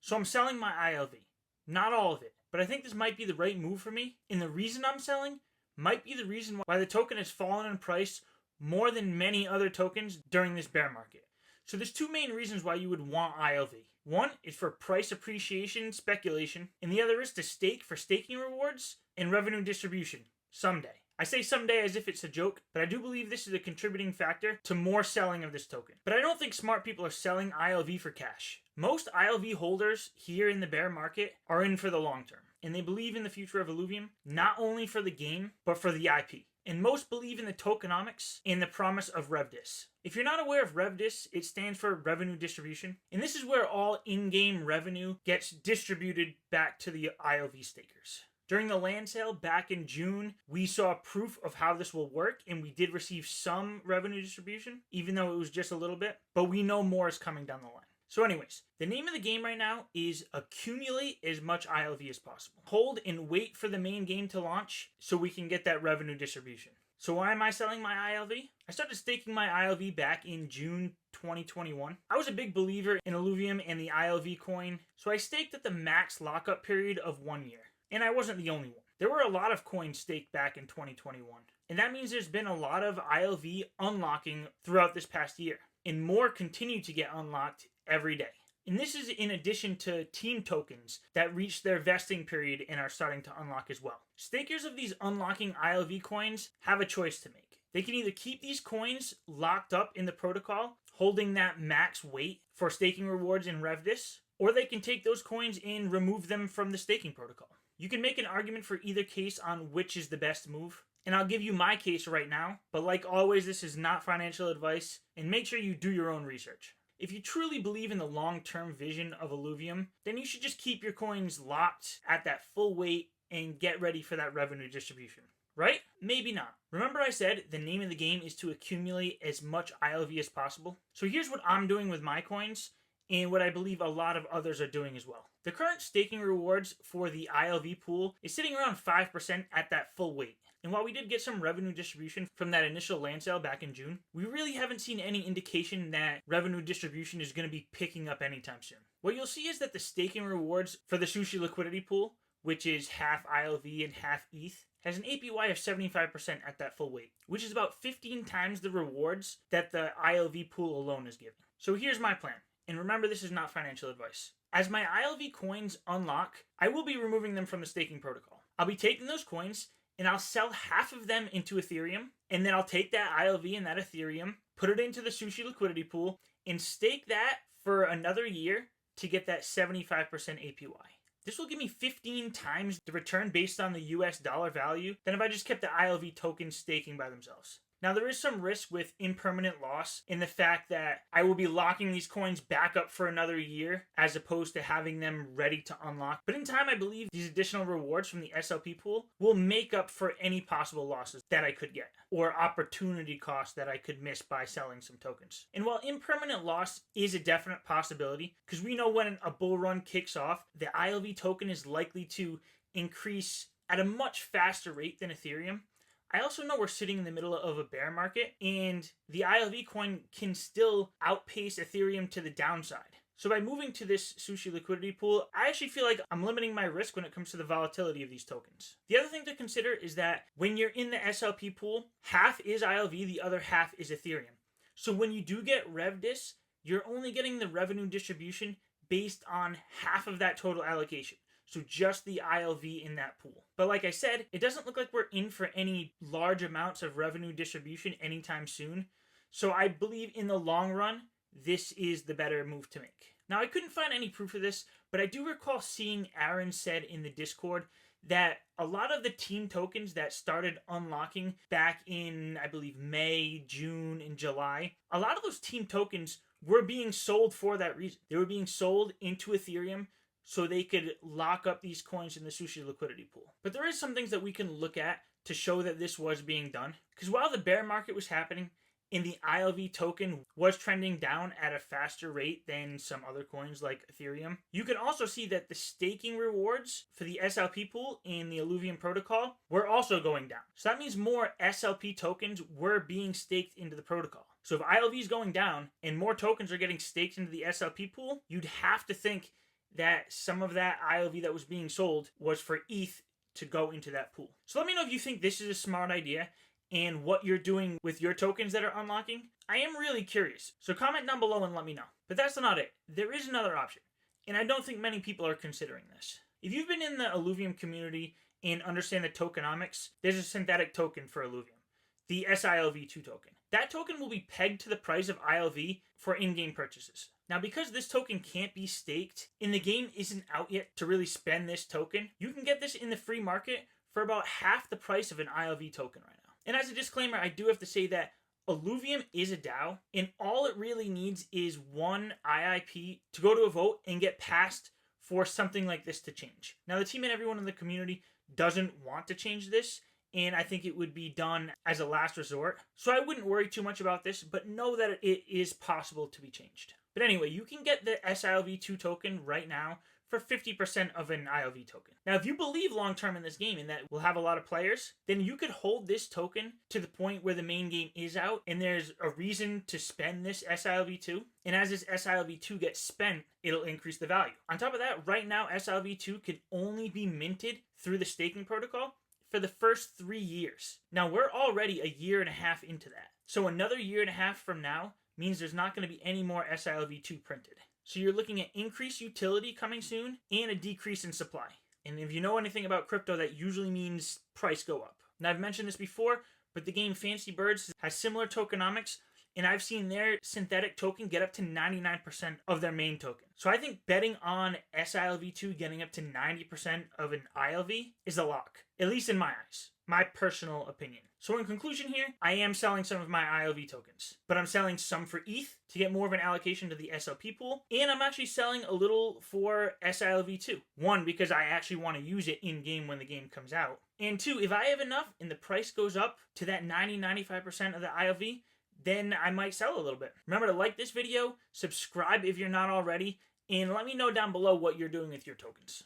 So I'm selling my ILV. Not all of it, but I think this might be the right move for me. And the reason I'm selling might be the reason why the token has fallen in price more than many other tokens during this bear market. So there's two main reasons why you would want ILV. One is for price appreciation speculation, and the other is to stake for staking rewards and revenue distribution someday. I say someday as if it's a joke, but I do believe this is a contributing factor to more selling of this token. But I don't think smart people are selling ILV for cash. Most ILV holders here in the bear market are in for the long term, and they believe in the future of Illuvium, not only for the game, but for the IP. And most believe in the tokenomics and the promise of Rev Dis. If you're not aware of Rev Dis, it stands for revenue distribution, and this is where all in-game revenue gets distributed back to the ILV stakers. During the land sale back in June, we saw proof of how this will work, and we did receive some revenue distribution, even though it was just a little bit, but we know more is coming down the line. So anyways, the name of the game right now is accumulate as much ILV as possible. Hold and wait for the main game to launch so we can get that revenue distribution. So why am I selling my ILV? I started staking my ILV back in June 2021. I was a big believer in Illuvium and the ILV coin, so I staked at the max lockup period of 1 year. And I wasn't the only one. There were a lot of coins staked back in 2021. And that means there's been a lot of ILV unlocking throughout this past year. And more continue to get unlocked every day. And this is in addition to team tokens that reach their vesting period and are starting to unlock as well. Stakers of these unlocking ILV coins have a choice to make. They can either keep these coins locked up in the protocol, holding that max weight for staking rewards in Rev Dis, or they can take those coins and remove them from the staking protocol. You can make an argument for either case on which is the best move, and I'll give you my case right now, but like always, this is not financial advice, and make sure you do your own research. If you truly believe in the long-term vision of Illuvium, then you should just keep your coins locked at that full weight and get ready for that revenue distribution. Right? Maybe not. Remember I said the name of the game is to accumulate as much ILV as possible? So here's what I'm doing with my coins, and what I believe a lot of others are doing as well. The current staking rewards for the ILV pool is sitting around 5% at that full weight. And while we did get some revenue distribution from that initial land sale back in June, we really haven't seen any indication that revenue distribution is going to be picking up anytime soon. What you'll see is that the staking rewards for the Sushi liquidity pool, which is half ILV and half ETH, has an APY of 75% at that full weight, which is about 15 times the rewards that the ILV pool alone is giving. So here's my plan. And remember, this is not financial advice. As my ILV coins unlock, I will be removing them from the staking protocol. I'll be taking those coins and I'll sell half of them into Ethereum, and then I'll take that ILV and that Ethereum, put it into the Sushi liquidity pool, and stake that for another year to get that 75% APY. This will give me 15 times the return based on the US dollar value than if I just kept the ILV tokens staking by themselves. Now, there is some risk with impermanent loss in the fact that I will be locking these coins back up for another year as opposed to having them ready to unlock. But in time, I believe these additional rewards from the SLP pool will make up for any possible losses that I could get or opportunity costs that I could miss by selling some tokens. And while impermanent loss is a definite possibility, because we know when a bull run kicks off, the ILV token is likely to increase at a much faster rate than Ethereum, I also know we're sitting in the middle of a bear market, and the ILV coin can still outpace Ethereum to the downside. So by moving to this Sushi liquidity pool, I actually feel like I'm limiting my risk when it comes to the volatility of these tokens. The other thing to consider is that when you're in the SLP pool, half is ILV, the other half is Ethereum. So when you do get Rev Dis, you're only getting the revenue distribution based on half of that total allocation. So just the ILV in that pool. But like I said, it doesn't look like we're in for any large amounts of revenue distribution anytime soon. So I believe in the long run, this is the better move to make. Now, I couldn't find any proof of this, but I do recall seeing Aaron said in the Discord that a lot of the team tokens that started unlocking back in, I believe, May, June, and July, a lot of those team tokens were being sold for that reason. They were being sold into Ethereum so they could lock up these coins in the Sushi liquidity pool. But there is some things that we can look at to show that this was being done. Because while the bear market was happening and the ILV token was trending down at a faster rate than some other coins like Ethereum, you can also see that the staking rewards for the SLP pool in the Illuvium protocol were also going down. So that means more SLP tokens were being staked into the protocol. So if ILV is going down and more tokens are getting staked into the SLP pool, you'd have to think that some of that ILV that was being sold was for ETH to go into that pool. So let me know if you think this is a smart idea and what you're doing with your tokens that are unlocking. I am really curious. So comment down below and let me know. But that's not it. There is another option, and I don't think many people are considering this. If you've been in the Illuvium community and understand the tokenomics, there's a synthetic token for Illuvium, the SILV2 token. That token will be pegged to the price of ILV for in-game purchases. Now, because this token can't be staked and the game isn't out yet to really spend this token, you can get this in the free market for about half the price of an ILV token right now. And as a disclaimer, I do have to say that Illuvium is a DAO, and all it really needs is one IIP to go to a vote and get passed for something like this to change. Now, the team and everyone in the community doesn't want to change this, and I think it would be done as a last resort. So I wouldn't worry too much about this, but know that it is possible to be changed. But anyway, you can get the SILV2 token right now for 50% of an ILV token. Now, if you believe long-term in this game and that we'll have a lot of players, then you could hold this token to the point where the main game is out and there's a reason to spend this SILV2. And as this SILV2 gets spent, it'll increase the value. On top of that, right now, SILV2 can only be minted through the staking protocol for the first 3 years. Now, we're already a year and a half into that. So another year and a half from now means there's not going to be any more SILV2 printed. So you're looking at increased utility coming soon and a decrease in supply. And if you know anything about crypto, that usually means price go up. Now, I've mentioned this before, but the game Fancy Birds has similar tokenomics, and I've seen their synthetic token get up to 99% of their main token. So I think betting on SILV2 getting up to 90% of an ILV is a lock, at least in my eyes. My personal opinion. So in conclusion here, I am selling some of my ILV tokens, but I'm selling some for ETH to get more of an allocation to the SLP pool, and I'm actually selling a little for SILV2. One, because I actually want to use it in-game when the game comes out, and two, if I have enough and the price goes up to that 90-95% of the ILV, then I might sell a little bit. Remember to like this video, subscribe if you're not already, and let me know down below what you're doing with your tokens.